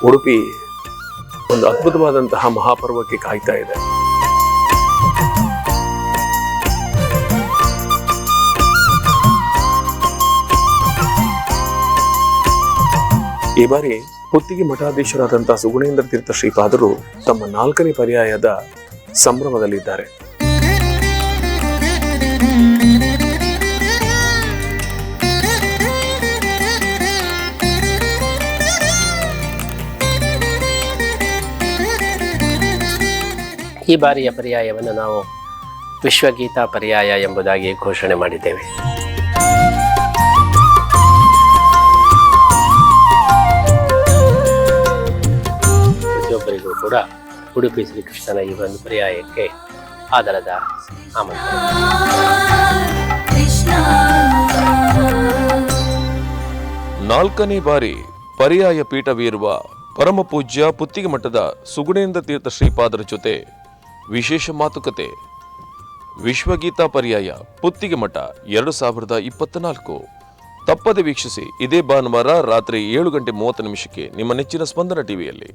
ಉಡುಪಿ ಒಂದು ಅದ್ಭುತವಾದಂತಹ ಮಹಾಪರ್ವಕ್ಕೆ ಕಾಯ್ತಾ ಇದೆ. ಈ ಬಾರಿ ಪುತ್ತಿಗೆ ಮಠಾಧೀಶರಾದಂತಹ ಸುಗುಣೇಂದ್ರ ತೀರ್ಥ ಶ್ರೀಪಾದರು ತಮ್ಮ 4ನೇ ಪರ್ಯಾಯದ ಸಂಭ್ರಮದಲ್ಲಿದ್ದಾರೆ. ಈ ಬಾರಿಯ ಪರ್ಯಾಯವನ್ನು ನಾವು ವಿಶ್ವಗೀತಾ ಪರ್ಯಾಯ ಎಂಬುದಾಗಿ ಘೋಷಣೆ ಮಾಡಿದ್ದೇವೆ. ಪ್ರತಿಯೊಬ್ಬರಿಗೂ ಕೂಡ ಉಡುಪಿ ಶ್ರೀಕೃಷ್ಣನ ಈ ಒಂದು ಪರ್ಯಾಯಕ್ಕೆ ಆದರದ ಆಮಂತ್ರಣ. 4ನೇ ಬಾರಿ ಪರ್ಯಾಯ ಪೀಠವೀರುವ ಪರಮ ಪೂಜ್ಯ ಪುತ್ತಿಗೆ ಮಠದ ಸುಗುಣೇಂದ್ರ ತೀರ್ಥ ಶ್ರೀಪಾದರ ಜೊತೆ ವಿಶೇಷ ಮಾತುಕತೆ. ವಿಶ್ವಗೀತಾ ಪರ್ಯಾಯ ಪುತ್ತಿಗೆ ಮಠ 2024 ತಪ್ಪದೆ ವೀಕ್ಷಿಸಿ. ಇದೇ ಭಾನುವಾರ ರಾತ್ರಿ 7:30 ನಿಮ್ಮ ನೆಚ್ಚಿನ ಸ್ಪಂದನ ಟಿವಿಯಲ್ಲಿ.